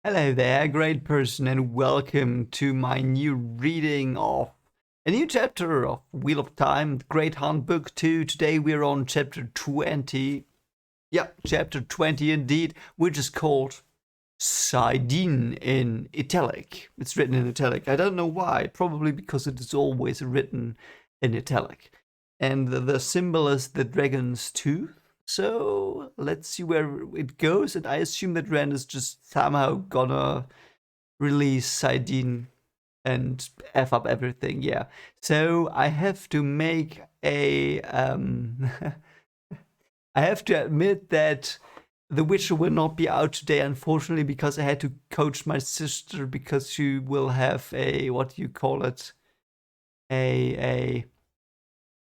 Hello there, great person, and welcome to my new reading of a new chapter of Wheel of Time, Great Hunt Book 2. Today we're on chapter 20. Yeah, chapter 20 indeed, which is called Selene in italic. It's written in italic. I don't know why, probably because it is always written in italic. And the symbol is the dragon's tooth. So let's see where it goes. And I assume that Rand is just somehow gonna release Sidene and F up everything. Yeah. So I have to make a. I have to admit that The Witcher will not be out today, unfortunately, because I had to coach my sister because she will have a, what do you call it? A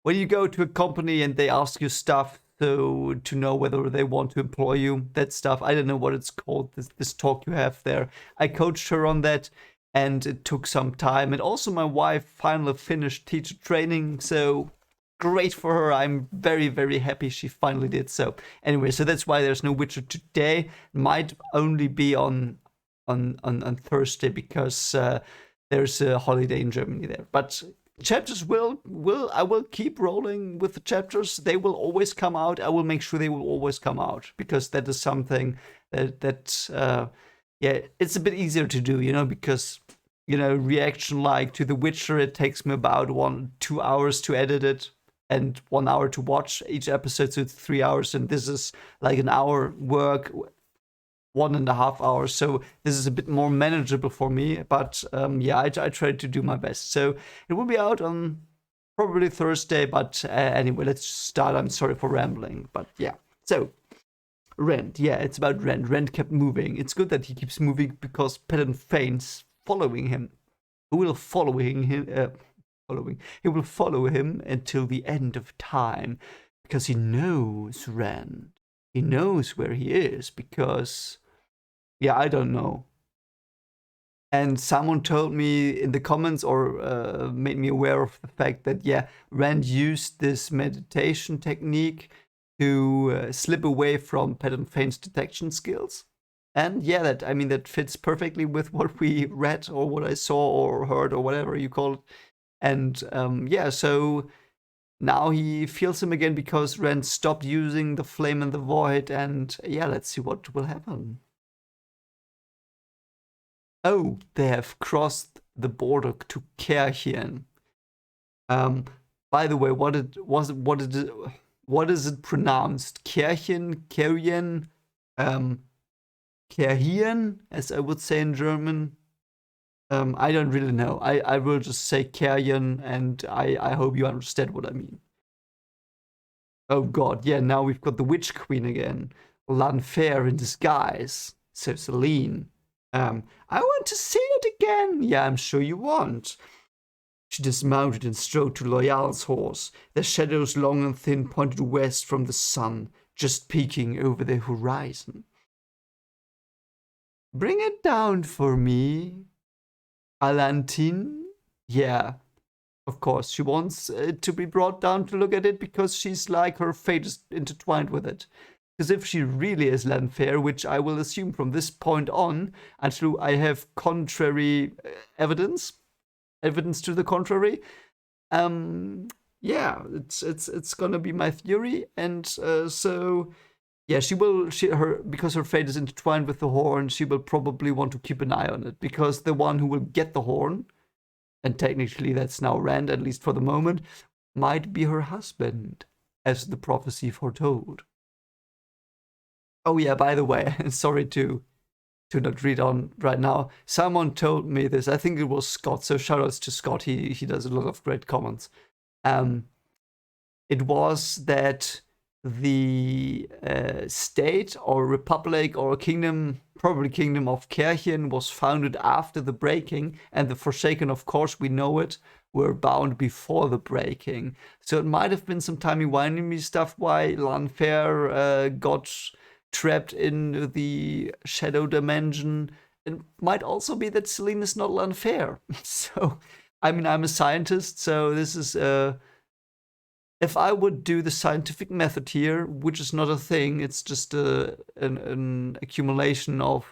when you go to a company and they ask you stuff so to know whether they want to employ you, that stuff. I don't know what it's called, this talk you have there. I coached her on that and it took some time. And also my wife finally finished teacher training, so great for her. I'm very, very happy she finally did so. Anyway, so that's why there's no Witcher today. Might only be on Thursday because there's a holiday in Germany there. But chapters will I will keep rolling with the chapters. They will always come out. I will make sure they will always come out because that is something that yeah, it's a bit easier to do, because reaction like to The Witcher, it takes me about 1-2 hours to edit it and 1 hour to watch each episode, so it's 3 hours, and this is like an hour work, 1.5 hours. So this is a bit more manageable for me. But yeah, I try to do my best. So it will be out on probably Thursday. But anyway, let's start. I'm sorry for rambling, but yeah. So Rand, yeah, it's about Rand. Rand kept moving. It's good that he keeps moving because Pattern Fane's following him. Who will following him? Following. He will follow him until the end of time because he knows Rand. He knows where he is because, yeah, I don't know. And someone told me in the comments or made me aware of the fact that, yeah, Rand used this meditation technique to slip away from Pattern Fane's detection skills. And yeah, that fits perfectly with what we read or what I saw or heard or whatever you call it. And yeah, so now he feels him again because Rand stopped using the flame in the void. And yeah, let's see what will happen. Oh, they have crossed the border to Kerhien. Um, by the way, what is it pronounced? Kerhien, Kerhien, um, Kerhien, as I would say in German. I don't really know. I will just say Kerhien, and I hope you understand what I mean. Oh God, yeah. Now we've got the Witch Queen again, Lanfair in disguise. So Selene. I want to see it again. Yeah, I'm sure you want. She dismounted and strode to Loyal's horse. Their shadows, long and thin, pointed west from the sun, just peeking over the horizon. Bring it down for me, Alantine. Yeah, of course. She wants it to be brought down to look at it because she's like her fate is intertwined with it. Because if she really is Lanfair, which I will assume from this point on, until I have contrary evidence to the contrary, yeah, it's gonna be my theory, and so yeah, because her fate is intertwined with the horn, she will probably want to keep an eye on it because the one who will get the horn, and technically that's now Rand, at least for the moment, might be her husband, as the prophecy foretold. Oh yeah, by the way, sorry to not read on right now. Someone told me this. I think it was Scott. So shoutouts to Scott. He does a lot of great comments. Um, it was that the state or republic or kingdom, probably kingdom of Kerhien, was founded after the breaking, and the Forsaken, of course, we know it, were bound before the breaking. So it might have been some timey-wimey stuff why Lanfair got trapped in the shadow dimension. It might also be that Selene is not unfair. So, I'm a scientist, so this is if I would do the scientific method here, which is not a thing, it's just an accumulation of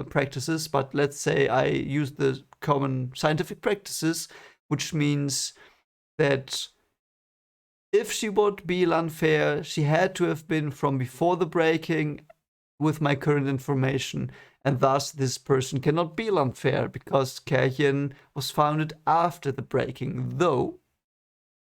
practices, but let's say I use the common scientific practices, which means that if she would be unfair, she had to have been from before the breaking with my current information, and thus this person cannot be unfair because Kerchen was founded after the breaking. Though,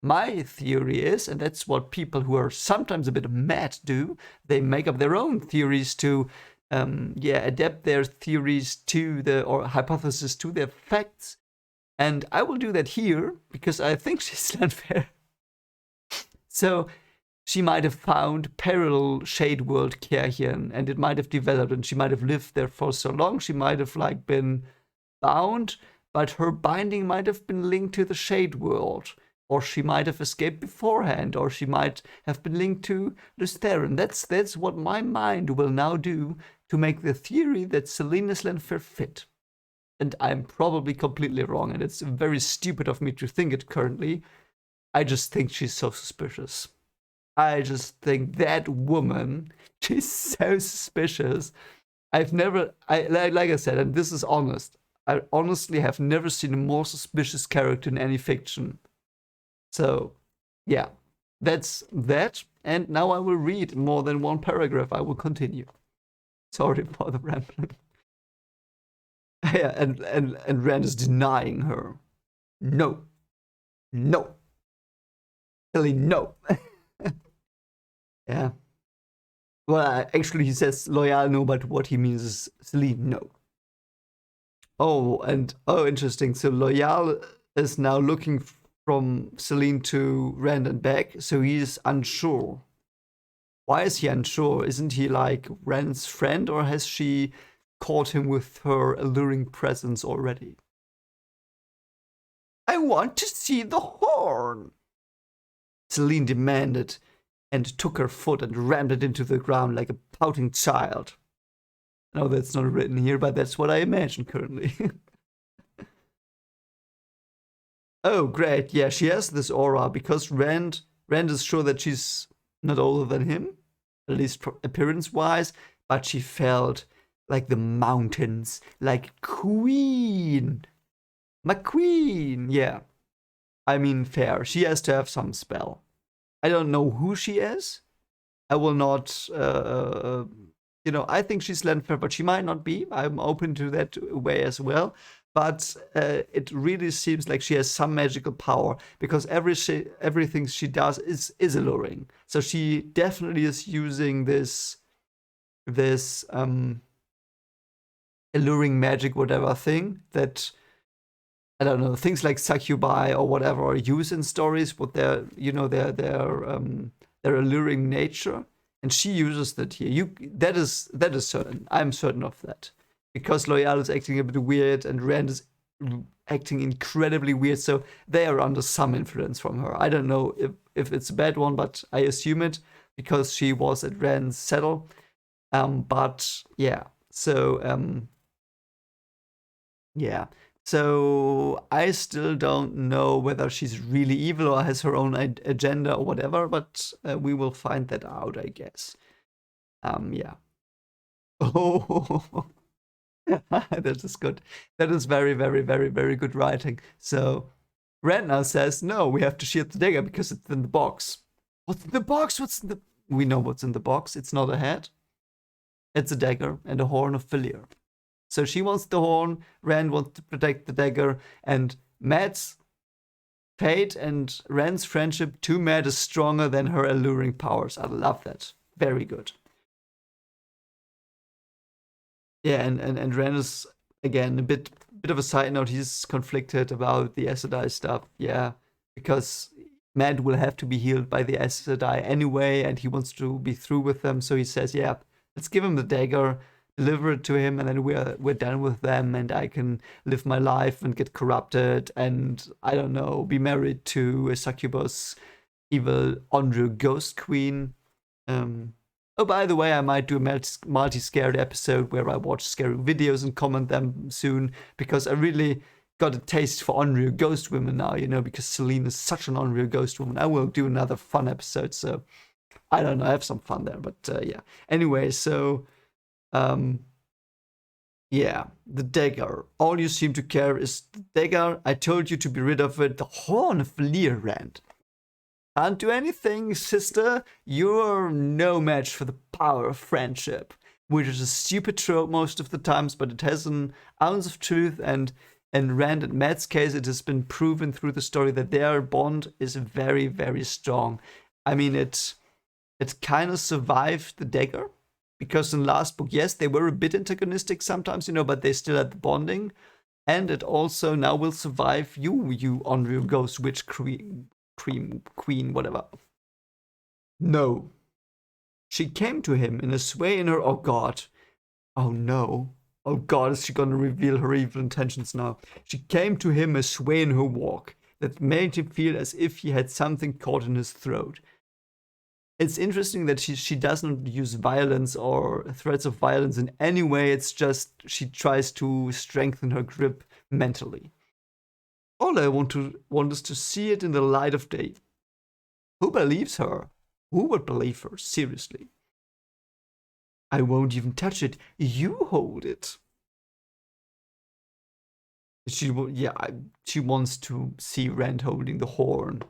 my theory is, and that's what people who are sometimes a bit mad do, they make up their own theories to, adapt their theories to or hypothesis to their facts. And I will do that here because I think she's unfair. So she might have found parallel shade world Kerchen, and it might have developed, and she might have lived there for so long. She might have been bound, but her binding might have been linked to the shade world, or she might have escaped beforehand, or she might have been linked to Lutheran. That's what my mind will now do to make the theory that Selene is Lanfair fit. And I'm probably completely wrong, and it's very stupid of me to think it currently. I just think she's so suspicious. I just think that woman, she's so suspicious. Like I said, and this is honest, I honestly have never seen a more suspicious character in any fiction. So, yeah, that's that. And now I will read more than one paragraph. I will continue. Sorry for the rambling. Yeah, and Rand is denying her. No. No. Really, no. Yeah. Well, actually, he says Loyal no, but what he means is Selene no. Oh, interesting. So Loyal is now looking from Selene to Rand and back, so he's unsure. Why is he unsure? Isn't he Rand's friend, or has she caught him with her alluring presence already? I want to see the horn, Selene demanded, and took her foot and rammed it into the ground like a pouting child. No, that's not written here, but that's what I imagine currently. Oh, great. Yeah, she has this aura because Rand is sure that she's not older than him, at least appearance-wise, but she felt like the mountains, like Queen. McQueen, yeah. I mean, fair. She has to have some spell. I don't know who she is. I will not, I think she's Lanfair, but she might not be. I'm open to that way as well. But it really seems like she has some magical power because everything she does is alluring. So she definitely is using this alluring magic, whatever thing that, I don't know, things like succubi or whatever are used in stories with their alluring nature, and she uses that here. That is certain. I'm certain of that because Loyal is acting a bit weird and Rand is acting incredibly weird, so they are under some influence from her. I don't know if it's a bad one, but I assume it because she was at Rand's saddle. But yeah, so yeah. So I still don't know whether she's really evil or has her own agenda or whatever, but we will find that out, I guess. Yeah. Oh, that is good. That is very, very, very, very good writing. So Rand now says, no, we have to shield the dagger because it's in the box. What's in the box? We know what's in the box. It's not a head. It's a dagger and a horn of Villiers. So she wants the horn, Rand wants to protect the dagger, and Matt's fate and Rand's friendship to Matt is stronger than her alluring powers. I love that. Very good. Yeah, and Rand is, again, a bit of a side note, he's conflicted about the Aes Sedai stuff. Yeah, because Matt will have to be healed by the Aes Sedai anyway, and he wants to be through with them, so he says, yeah, let's give him the dagger, deliver it to him, and then we're done with them, and I can live my life and get corrupted, and I don't know, be married to a succubus, evil Andrew Ghost Queen. Oh, by the way, I might do a multi-scared episode where I watch scary videos and comment them soon because I really got a taste for unreal ghost women now, because Selene is such an unreal ghost woman. I will do another fun episode, so I don't know, I have some fun there, but yeah. Anyway, so Yeah, the dagger. All you seem to care is the dagger. I told you to be rid of it. The horn of Learand. Can't do anything, sister. You're no match for the power of friendship, which is a stupid trope most of the times, but it has an ounce of truth. And in Rand and Matt's case, it has been proven through the story that their bond is very, very strong. I mean, it kind of survived the dagger because in last book, yes, they were a bit antagonistic sometimes, but they still had the bonding. And it also now will survive you Onryo Ghost Witch Queen, whatever. No. She came to him in a sway in her. Oh God. Oh no. Oh God, is she gonna reveal her evil intentions now? She came to him a sway in her walk that made him feel as if he had something caught in his throat. It's interesting that she doesn't use violence or threats of violence in any way. It's just she tries to strengthen her grip mentally. All I want is to see it in the light of day. Who believes her? Who would believe her? Seriously. I won't even touch it. You hold it. She wants to see Rand holding the horn.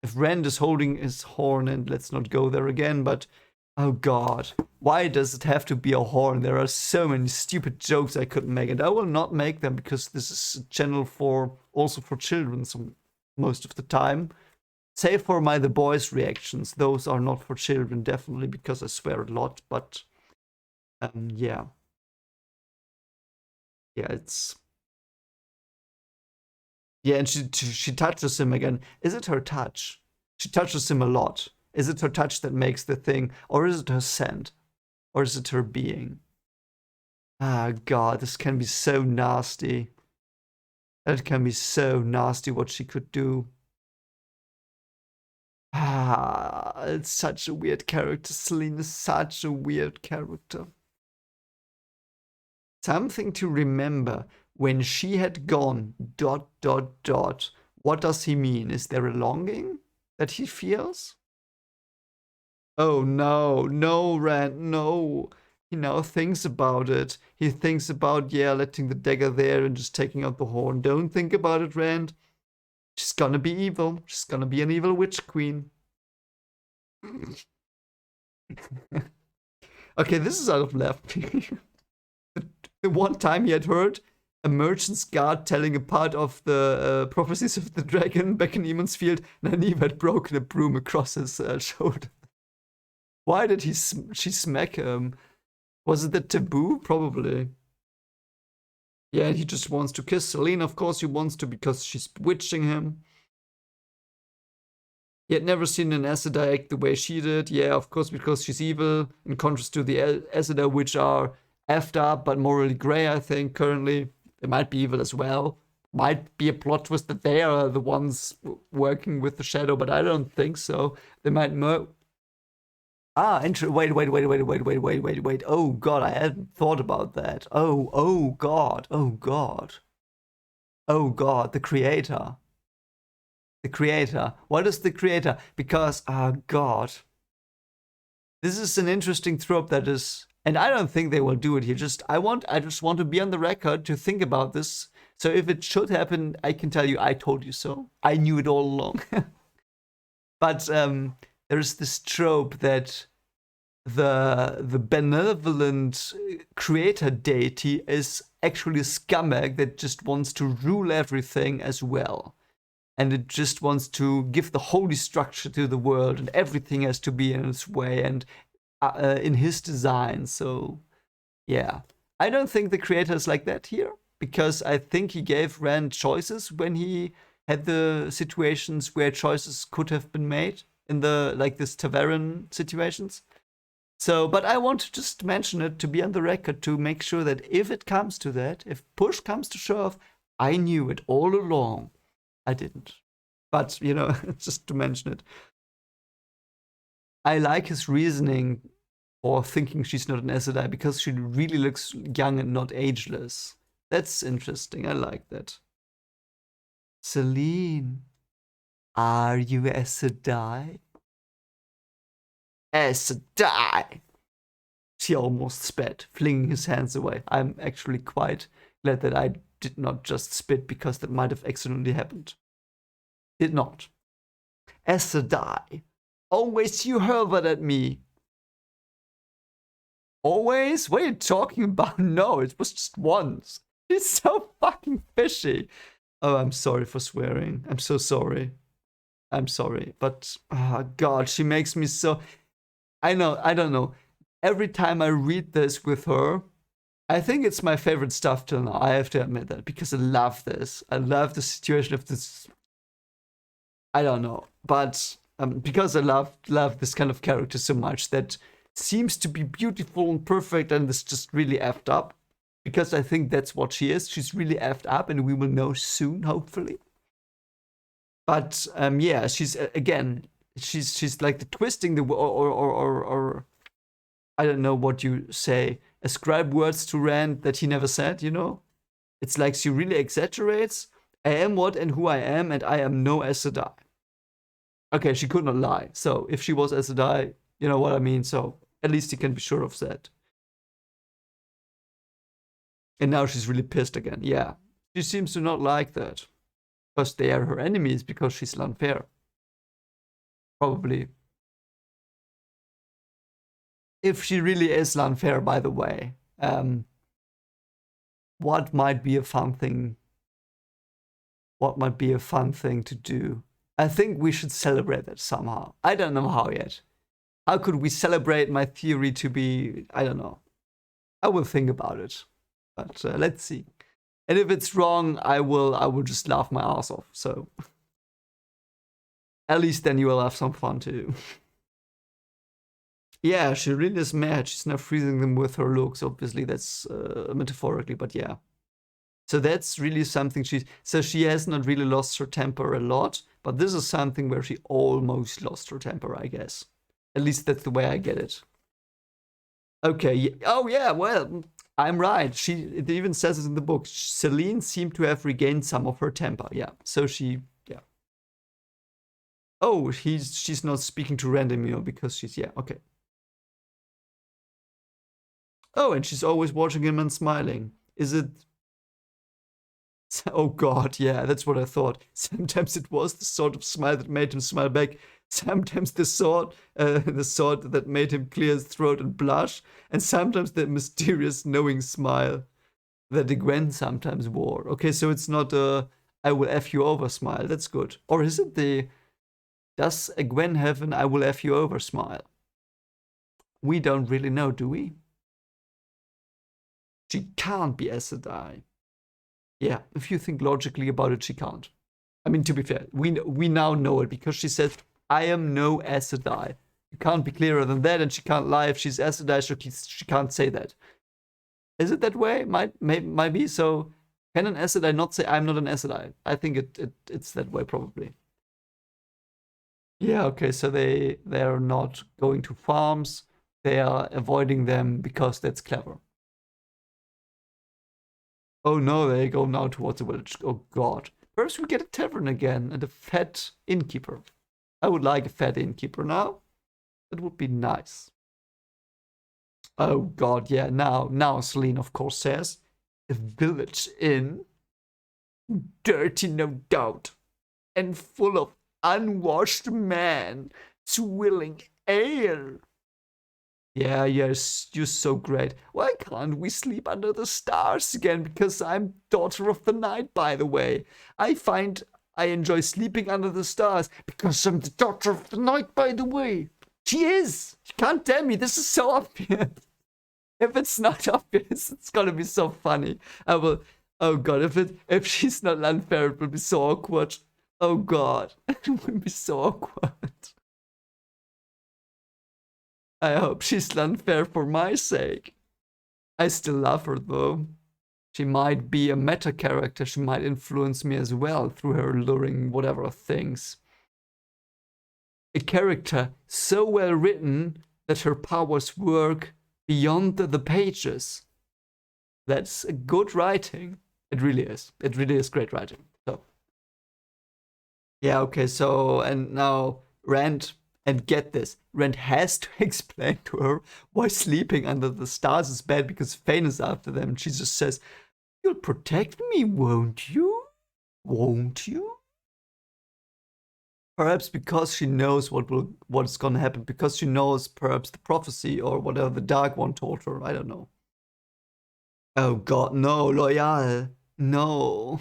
If Rand is holding his horn, and let's not go there again, but oh God, why does it have to be a horn? There are so many stupid jokes I could make, and I will not make them because this is a channel also for children most of the time. Save for my The Boys reactions. Those are not for children, definitely, because I swear a lot, but yeah. Yeah, it's. Yeah, and she touches him again. Is it her touch? She touches him a lot. Is it her touch that makes the thing, or is it her scent? Or is it her being? Ah, God, this can be so nasty. That can be so nasty what she could do. Ah, it's such a weird character. Selene is such a weird character. Something to remember. When she had gone, dot, dot, dot. What does he mean? Is there a longing that he feels? Oh no, no, Rand, no. He now thinks about it. He thinks about, yeah, letting the dagger there and just taking out the horn. Don't think about it, Rand. She's gonna be evil. She's gonna be an evil witch queen. Okay, this is out of left. The one time he had heard a merchant's guard telling a part of the prophecies of the dragon back in Eamon's Field, Nynaeve had broken a broom across his shoulder. Why did she smack him? Was it the taboo? Probably. Yeah, he just wants to kiss Selene. Of course, he wants to because she's bewitching him. He had never seen an Aes Sedai act the way she did. Yeah, of course, because she's evil, in contrast to the Aes Sedai, which are effed up but morally grey, I think, currently. They might be evil as well. Might be a plot twist that they are the ones working with the shadow, but I don't think so. They might wait. Oh God, I hadn't thought about that. Oh God, oh God. Oh God, the creator. The creator. What is the creator? Because, God. This is an interesting trope that is, and I don't think they will do it here. I just want to be on the record to think about this. So if it should happen, I can tell you, I told you so. I knew it all along. But there's this trope that the benevolent creator deity is actually a scumbag that just wants to rule everything as well. And it just wants to give the holy structure to the world, and everything has to be in its way and in his design. So, yeah. I don't think the creator is like that here, because I think he gave Rand choices when he had the situations where choices could have been made in the, like, this tavern situations. So, but I want to just mention it to be on the record to make sure that if it comes to that, if push comes to shove, I knew it all along. I didn't. But, just to mention it. I like his reasoning for thinking she's not an Aes Sedai because she really looks young and not ageless. That's interesting. I like that. Selene, are you Aes Sedai? Aes Sedai! She almost spat, flinging his hands away. I'm actually quite glad that I did not just spit, because that might have accidentally happened. Did not. Aes Sedai. Always you hurled at me. Always? What are you talking about? No, it was just once. She's so fucking fishy. Oh, I'm sorry for swearing. I'm so sorry. I'm sorry. But, oh God, she makes me so... I don't know. Every time I read this with her, I think it's my favorite stuff till now. I have to admit that, because I love this. I love the situation of this. I don't know. But because I love this kind of character so much, that seems to be beautiful and perfect, and is just really effed up. Because I think that's what she is. She's really effed up, and we will know soon, hopefully. But yeah, she's again, she's like the twisting the or I don't know what you say. Ascribe words to Rand that he never said. You know, it's like she really exaggerates. I am what and who I am, and I am no Aes Sedai. Okay, she could not lie. So if she was Aes Sedai, you know what I mean. So at least you can be sure of that. And now she's really pissed again. Yeah, she seems to not like that. Because they are her enemies, because she's unfair. Probably. If she really is unfair, by the way, what might be a fun thing? What might be a fun thing to do? I think we should celebrate that somehow. I don't know how yet. How could we celebrate my theory to be? I don't know. I will think about it, but let's see. And if it's wrong, I will just laugh my ass off. So at least then you will have some fun too. Yeah, she really is mad. She's now freezing them with her looks. Obviously, that's metaphorically, but yeah. So that's really something so she has not really lost her temper a lot, but this is something where she almost lost her temper, I guess. At least that's the way I get it. Okay. Oh yeah. Well, I'm right. It even says it in the book. Selene seemed to have regained some of her temper. Yeah. So she. Yeah. Oh, she's not speaking to Rand anymore because she's okay. Oh, and she's always watching him and smiling. Is it? Oh God, yeah, that's what I thought. Sometimes it was the sort of smile that made him smile back. Sometimes the sort that made him clear his throat and blush, and sometimes the mysterious, knowing smile that Gwen sometimes wore. Okay, so it's not a "I will f you over" smile. That's good. Or is it does Gwen have an "I will f you over" smile? We don't really know, do we? She can't be Aes Sedai. Yeah, if you think logically about it, she can't. I mean, to be fair, we now know it because she says, "I am no Aes Sedai." You can't be clearer than that, and she can't lie. If she's Aes Sedai, she can't say that. Is it that way? Might be. So can an Aes Sedai not say, "I'm not an Aes Sedai"? I think it's that way probably. Yeah. Okay. So they're not going to farms. They are avoiding them because that's clever. Oh no, they go now towards the village. Oh God. Perhaps we get a tavern again and a fat innkeeper. I would like a fat innkeeper now. That would be nice. Oh God, yeah. Now Selene, of course, says, "A village inn, dirty no doubt, and full of unwashed men, swilling ale." Yeah, yes, you're so great. Why can't we sleep under the stars again? Because I'm daughter of the night, by the way. I find I enjoy sleeping under the stars because I'm the daughter of the night, by the way. She is. You can't tell me. This is so obvious. If it's not obvious, it's gonna be so funny. I will. Oh God, if she's not unfair, it will be so awkward. Oh God, it will be so awkward. I hope she's unfair for my sake. I still love her though. She might be a meta character. She might influence me as well through her luring whatever things. A character so well written that her powers work beyond the pages. That's a good writing. It really is. It really is great writing. So yeah, okay. So and now Rand And get this, Rand has to explain to her why sleeping under the stars is bad because Fane is after them. And she just says, "You'll protect me, won't you? Won't you?" Perhaps because she knows what's gonna happen, because she knows perhaps the prophecy or whatever the Dark One told her. I don't know. Oh God, no, Loyal, no.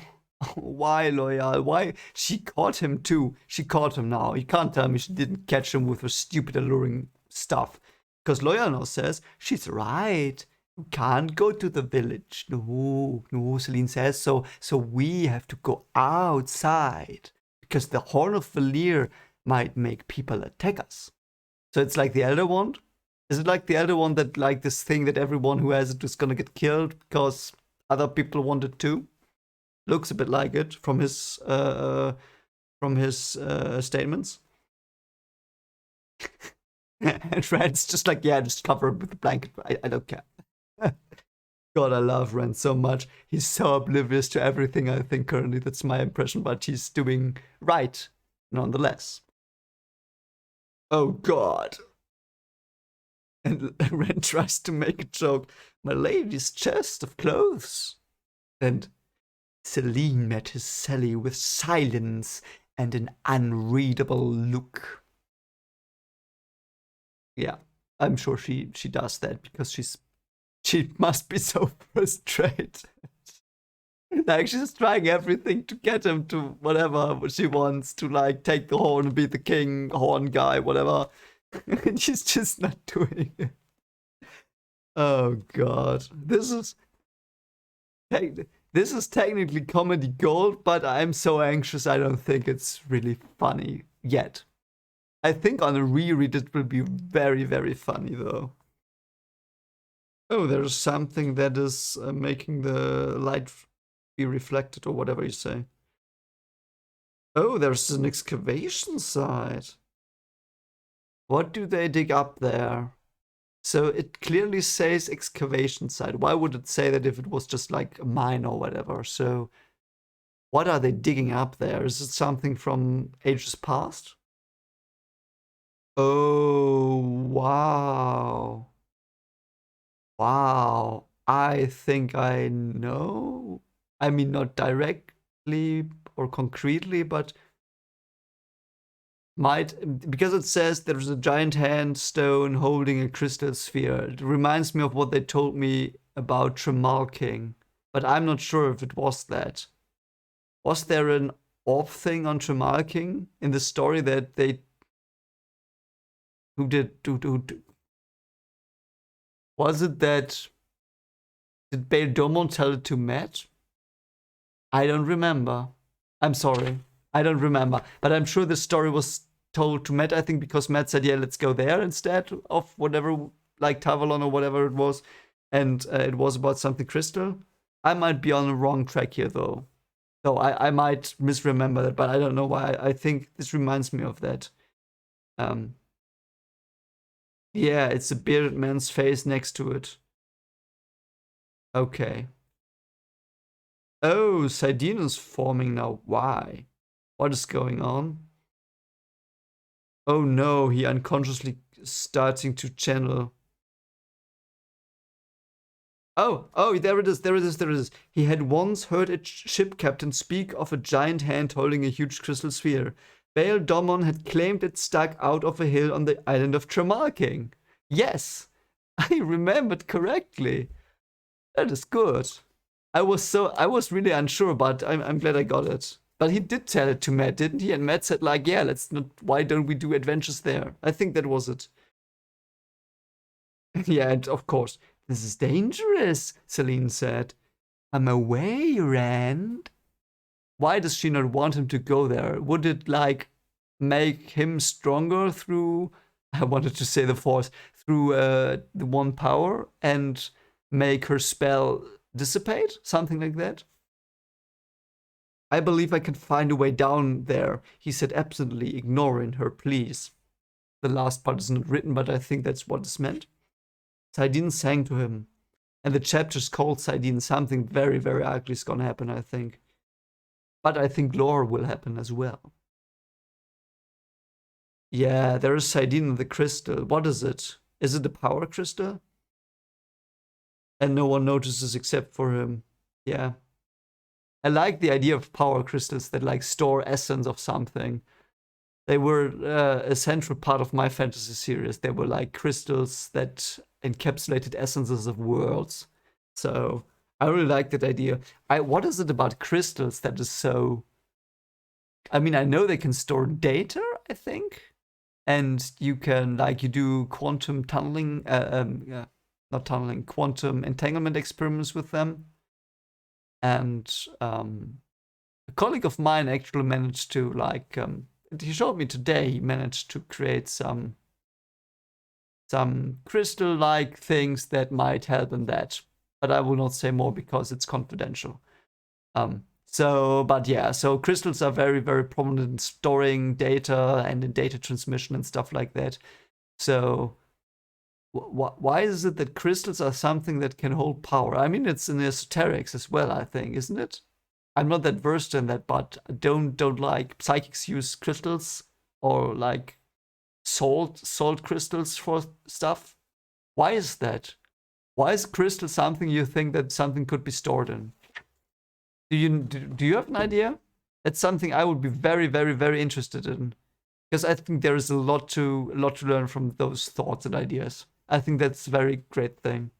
Why, Loyal? Why? She caught him too. She caught him now. You can't tell me she didn't catch him with her stupid alluring stuff. Because Loyal now says, she's right. You can't go to the village. No, no, Selene says so. So we have to go outside. Because the Horn of Valir might make people attack us. So it's like the Elder Wand? Is it like the Elder Wand that, like, this thing that everyone who has it is gonna get killed because other people want it too? Looks a bit like it from his statements. And Rand's just like, yeah, just cover him with the blanket. I don't care. God, I love Rand so much. He's so oblivious to everything, I think, currently. That's my impression, but he's doing right, nonetheless. Oh, God. And Rand tries to make a joke. My lady's chest of clothes. And Selene met his Sally with silence and an unreadable look. Yeah, I'm sure she does that because she must be so frustrated. Like, she's trying everything to get him to whatever she wants, to like take the horn and be the king horn guy, whatever. And she's just not doing it. Oh God, this is technically comedy gold, but I'm so anxious. I don't think it's really funny yet. I think on a reread it will be very, very funny though. Oh, there's something that is making the light be reflected or whatever you say. Oh, there's an excavation site. What do they dig up there? So it clearly says excavation site. Why would it say that if it was just like a mine or whatever? So what are they digging up there? Is it something from ages past? Oh, wow. Wow. I think I know. I mean, not directly or concretely, but might, because it says there's a giant hand stone holding a crystal sphere. It reminds me of what they told me about Tremalking, but I'm not sure if it was that. Was there an orb thing on Tremalking in the story that they who did was it that did Bail Domon tell it to Matt? I don't remember. I'm sorry. I don't remember. But I'm sure the story was told to Matt, I think, because Matt said, yeah, let's go there instead of whatever, like Tavalon or whatever it was. And it was about something crystal. I might be on the wrong track here, though. So I might misremember that, but I don't know why. I think this reminds me of that. Yeah, it's a bearded man's face next to it. Okay. Oh, Sidene is forming now. Why? What is going on? Oh no, he unconsciously starting to channel. Oh, there it is, there it is, there it is. He had once heard a ship captain speak of a giant hand holding a huge crystal sphere. Baal Domon had claimed it stuck out of a hill on the island of Tremalking. Yes, I remembered correctly. That is good. I was really unsure, but I'm glad I got it. But he did tell it to Matt, didn't he? And Matt said like, yeah, let's not. Why don't we do adventures there? I think that was it. Yeah, and of course, this is dangerous, Selene said. I'm away, Rand. Why does she not want him to go there? Would it like make him stronger through? I wanted to say the Force through the one power and make her spell dissipate, something like that. I believe I can find a way down there, he said absently, ignoring her pleas. The last part is not written, but I think that's what is meant. Sidene sang to him, and the chapter's called Sidene. Something very, very ugly is gonna happen, I think. But I think lore will happen as well. Yeah, there is Sidene in the crystal. What is it? Is it the power crystal? And no one notices except for him. Yeah. I like the idea of power crystals that like store essence of something. They were a central part of my fantasy series. They were like crystals that encapsulated essences of worlds. So I really like that idea. What is it about crystals that is so? I mean, I know they can store data, I think, and you can like you do quantum tunneling, yeah, not tunneling, quantum entanglement experiments with them, and a colleague of mine actually managed to like he showed me today he managed to create some crystal like things that might help in that, but I will not say more because it's confidential. But yeah, so crystals are very, very prominent in storing data and in data transmission and stuff like that. So why is it that crystals are something that can hold power? I mean, it's in esoterics as well, I think, isn't it? I'm not that versed in that, but don't like psychics use crystals or like salt crystals for stuff. Why is that? Why is crystal something you think that something could be stored in? Do you have an idea? It's something I would be very, very, very interested in because I think there is a lot to learn from those thoughts and ideas. I think that's a very great thing.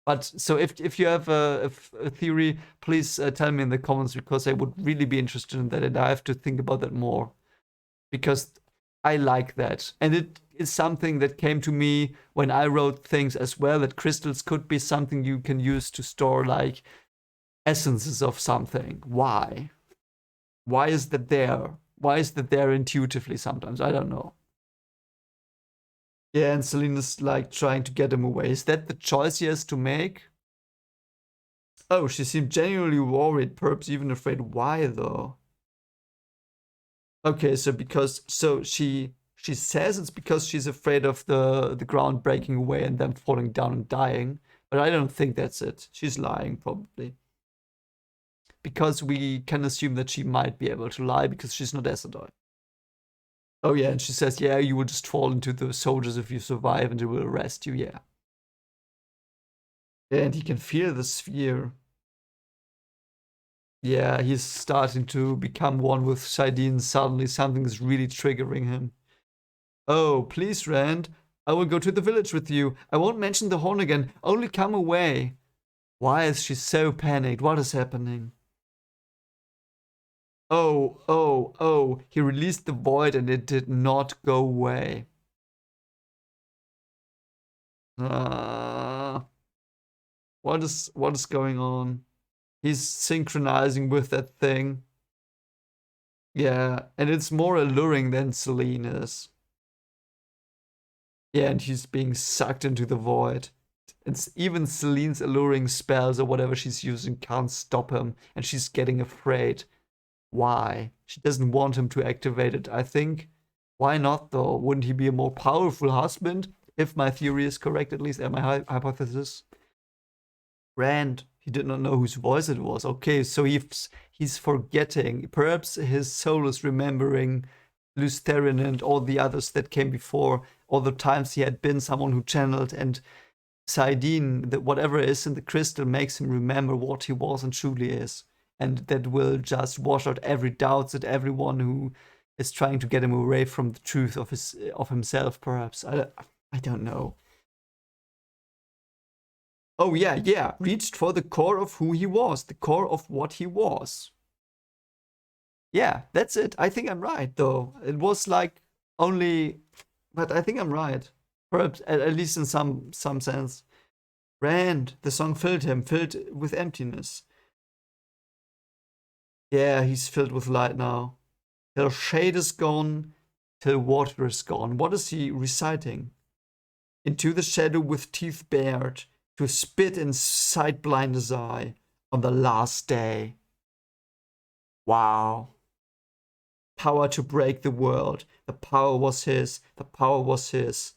But so if you have a theory, please tell me in the comments because I would really be interested in that, and I have to think about that more because I like that, and it is something that came to me when I wrote things as well. That crystals could be something you can use to store like essences of something. Why? Why is that there? Why is that there intuitively sometimes? I don't know. Yeah, and Selene is like trying to get him away. Is that the choice he has to make? Oh, she seemed genuinely worried, perhaps even afraid. Why though? Okay, so she says it's because she's afraid of the ground breaking away and them falling down and dying. But I don't think that's it. She's lying probably. Because we can assume that she might be able to lie because she's not Asador. Oh yeah, and she says, yeah, you will just fall into the soldiers if you survive and they will arrest you, yeah. And he can feel the sphere. Yeah, he's starting to become one with Sidene. Suddenly, something is really triggering him. Oh, please, Rand. I will go to the village with you. I won't mention the horn again. Only come away. Why is she so panicked? What is happening? Oh, oh, oh. He released the void and it did not go away. Uh, what is going on? He's synchronizing with that thing. Yeah, and it's more alluring than Selene is. Yeah, and he's being sucked into the void. It's even Celine's alluring spells or whatever she's using can't stop him, and she's getting afraid. Why? She doesn't want him to activate it. I think. Why not though? Wouldn't he be a more powerful husband? If my theory is correct, at least, and my hypothesis. Rand, he did not know whose voice it was. Okay, so he's forgetting. Perhaps his soul is remembering Lutheran and all the others that came before, all the times he had been someone who channeled, and Sidene, that whatever is in the crystal makes him remember what he was and truly is. And that will just wash out every doubts that everyone who is trying to get him away from the truth of himself, perhaps. I don't know. Oh yeah, yeah, reached for the core of who he was, the core of what he was. Yeah, that's it. I think I'm right though. It was like only, but I think I'm right. Perhaps at least in some sense. Rand, the song filled him, filled with emptiness. Yeah, he's filled with light now. Till shade is gone, till water is gone. What is he reciting? Into the shadow with teeth bared, to spit in sight blind as eye on the last day. Wow. Power to break the world. The power was his. The power was his.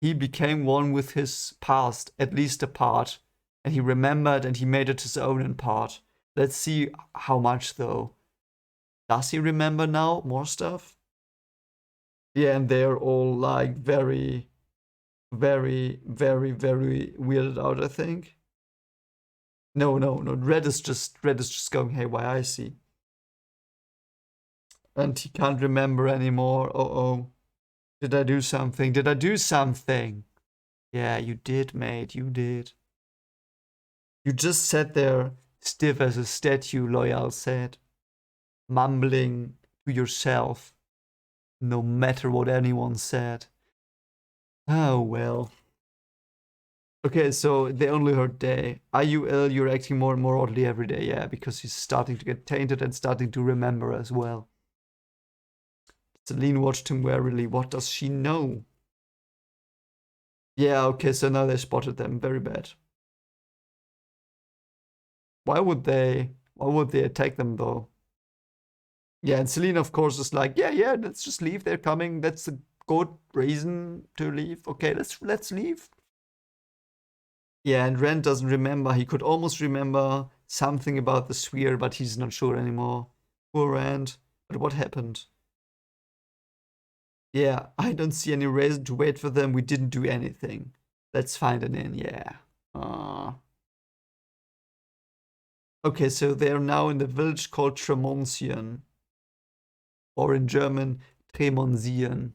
He became one with his past, at least a part. And he remembered and he made it his own in part. Let's see how much though. Does he remember now more stuff? Yeah, and they're all like very, very, very, very weirded out, I think. No, no, no. Red is just going, hey, why I see. And he can't remember anymore. Oh. Did I do something? Did I do something? Yeah, you did, mate. You did. You just sat there stiff as a statue, Loyal said, mumbling to yourself, no matter what anyone said. Oh, well. Okay, so they only heard day. Are you ill? You're acting more and more oddly every day. Yeah, because he's starting to get tainted and starting to remember as well. Selene watched him warily. What does she know? Yeah, okay, so now they spotted them. Very bad. Why would they attack them though? Yeah, and Selene, of course, is like, yeah, let's just leave. They're coming. That's a good reason to leave. Okay, let's leave. Yeah, and Rand doesn't remember. He could almost remember something about the sphere, but he's not sure anymore. Poor Rand. But what happened? Yeah, I don't see any reason to wait for them. We didn't do anything. Let's find an inn, yeah. Okay, so they are now in the village called Tremontian. Or in German, Tremonsien.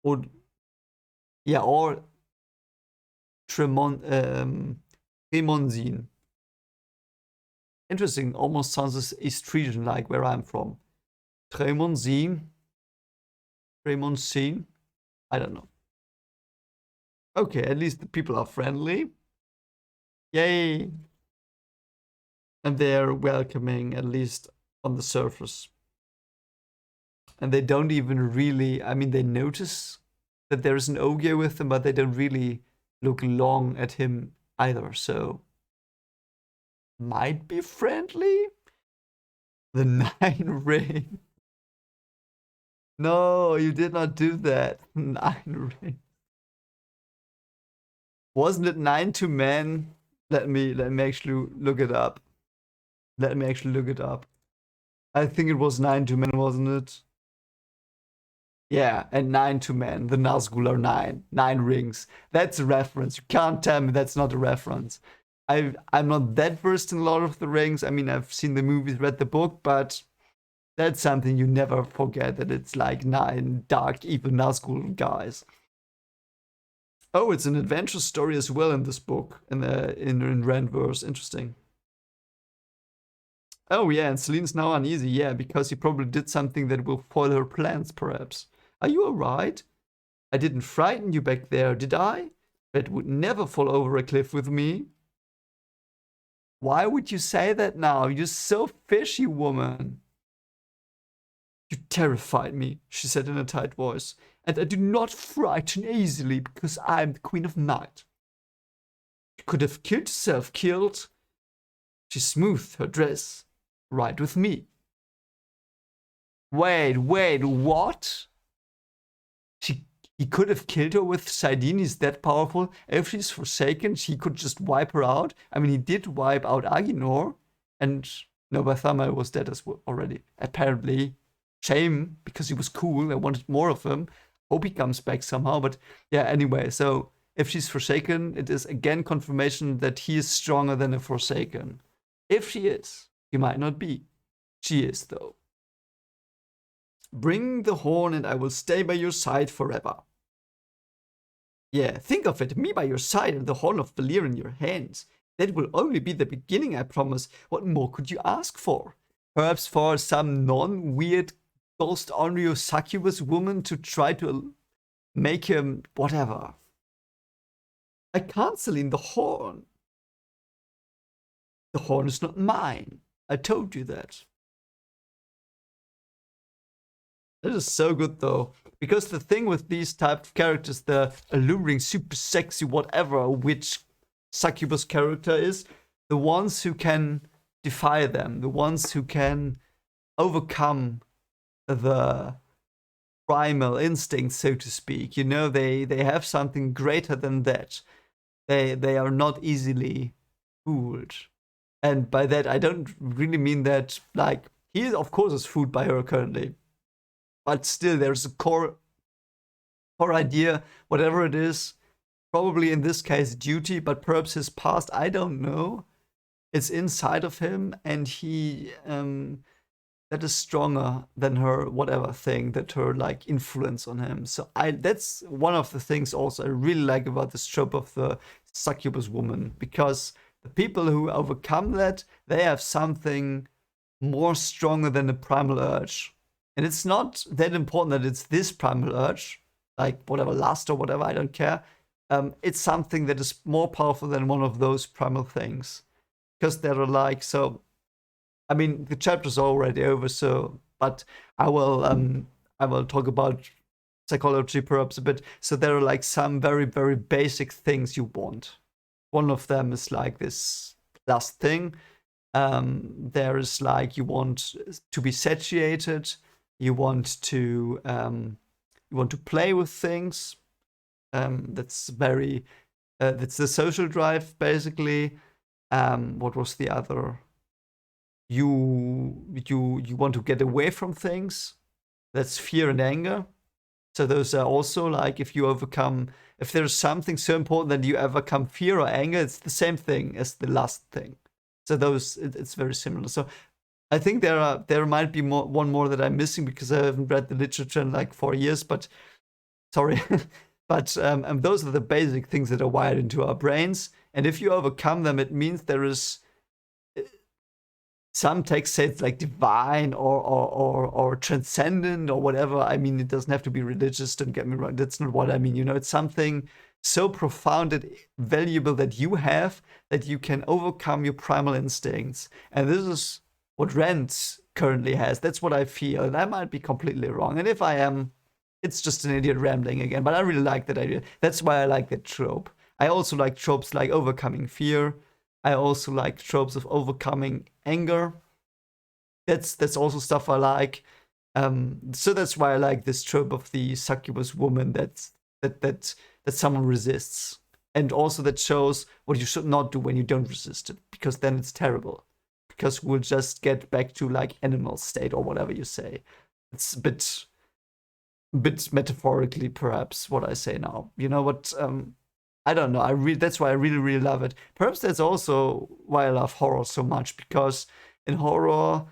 Or, yeah, or Tremonsien. Interesting, almost sounds Estresian like where I'm from. Tremonsien. Tremonsien. I don't know. Okay, at least the people are friendly. Yay! And they're welcoming, at least on the surface. And they don't even really, I mean, they notice that there's an Ogier with them, but they don't really look long at him either, so might be friendly. The 9 ring. No, you did not do that. 9 ring. Wasn't it 9 to men? Let me actually look it up. Let me actually look it up. I think it was 9 to men, wasn't it? Yeah, and 9 to men. The Nazgul are 9. 9 rings. That's a reference. You can't tell me that's not a reference. I'm not that versed in Lord of the Rings. I mean, I've seen the movies, read the book, but that's something you never forget, that it's like 9 dark, evil Nazgul guys. Oh, it's an adventure story as well in this book, in Randverse. Interesting. Oh yeah, and Celine's now uneasy. Yeah, because he probably did something that will foil her plans, perhaps. Are you alright? I didn't frighten you back there, did I? That would never fall over a cliff with me. Why would you say that now? You're so fishy, woman. You terrified me, she said in a tight voice, and I do not frighten easily because I am the Queen of Night. You could have killed yourself, killed. She smoothed her dress. Right with me. Wait, what? He could have killed her with Sidene. He's that powerful. If she's forsaken, he could just wipe her out. I mean, he did wipe out Aginor, and Nobathama was dead as well already. Apparently, shame because he was cool. I wanted more of him. Hope he comes back somehow. But yeah, anyway. So if she's forsaken, it is again confirmation that he is stronger than a forsaken. If she is, he might not be. She is though. Bring the horn and I will stay by your side forever. Yeah, think of it, me by your side and the horn of Valir in your hands. That will only be the beginning, I promise. What more could you ask for? Perhaps for some non-weird ghost Onryo succubus woman to try to make him whatever. I can't, Selene, the horn. The horn is not mine. I told you that. That is so good though. Because the thing with these type of characters, the alluring, super sexy, whatever, which succubus character is, the ones who can defy them, the ones who can overcome the primal instinct, so to speak. You know, they have something greater than that. They are not easily fooled. And by that I don't really mean that like he of course is fooled by her currently. but still there's a core idea, whatever it is. Probably in this case duty, but perhaps his past. I don't know. It's inside of him, and he that is stronger than her whatever thing, that her like influence on him. So I that's one of the things also I really like about this trope of the succubus woman, because the people who overcome that, they have something more stronger than the primal urge. And it's not that important that it's this primal urge, like whatever lust or whatever, I don't care. It's something that is more powerful than one of those primal things. Because they're like, so I mean, the chapter's already over, so but I will talk about psychology perhaps a bit. So there are like some very very basic things you want. One of them is like this last thing. There is like you want to be satiated. You want to play with things. That's very that's the social drive basically. What was the other? You want to get away from things. That's fear and anger. So those are also like, if there's something so important that you overcome fear or anger, it's the same thing as the last thing. So it's very similar. So I think there might be one more that I'm missing because I haven't read the literature in like 4 years. But sorry, but those are the basic things that are wired into our brains. And if you overcome them, it means there is some texts say it's like divine or transcendent or whatever. I mean, it doesn't have to be religious, don't get me wrong. That's not what I mean. It's something so profound and valuable that you have, that you can overcome your primal instincts. And this is what Rand currently has. That's what I feel. And I might be completely wrong. And if I am, it's just an idiot rambling again. But I really like that idea. That's why I like that trope. I also like tropes like overcoming fear. I also like tropes of overcoming anger. That's also stuff I like. So that's why I like this trope of the succubus woman that someone resists, and also that shows what you should not do when you don't resist it, because then it's terrible. Because we'll just get back to like animal state or whatever you say. It's a bit metaphorically perhaps what I say now. You know what? I don't know. That's why I really, really love it. Perhaps that's also why I love horror so much, because in horror,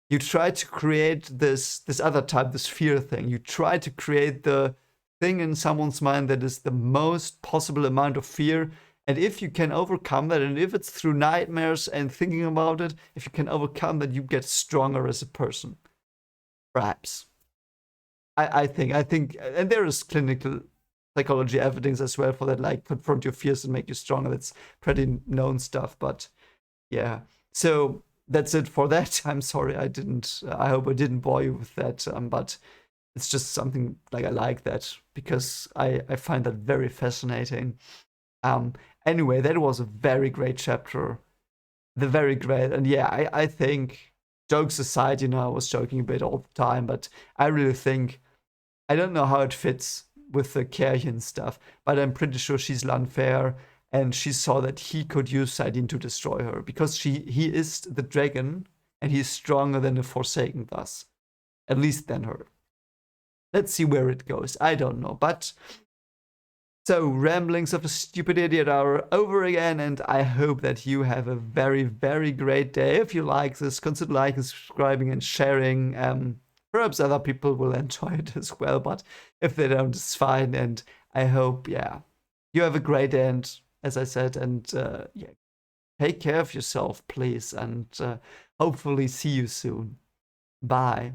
you try to create this other type, this fear thing. You try to create the thing in someone's mind that is the most possible amount of fear. And if you can overcome that, and if it's through nightmares and thinking about it, if you can overcome that, you get stronger as a person. Perhaps. I think, and there is clinical psychology evidence as well for that, like confront your fears and make you stronger. That's pretty known stuff. But yeah, so that's it for that. I'm sorry I hope I didn't bore you with that, but it's just something like I like that because I find that very fascinating. Anyway, that was a very great chapter. The very great. And yeah, I think, jokes aside, I was joking a bit all the time, but I really think, I don't know how it fits with the Carrion stuff, but I'm pretty sure she's unfair, and she saw that he could use Selene to destroy her, because he is the dragon, and he's stronger than the Forsaken thus. At least than her. Let's see where it goes. I don't know, but... So, ramblings of a stupid idiot are over again, and I hope that you have a very, very great day. If you like this, consider liking, subscribing, and sharing. Perhaps other people will enjoy it as well, but if they don't, it's fine. And I hope, yeah, you have a great end, as I said, and yeah, take care of yourself, please, and hopefully see you soon. Bye.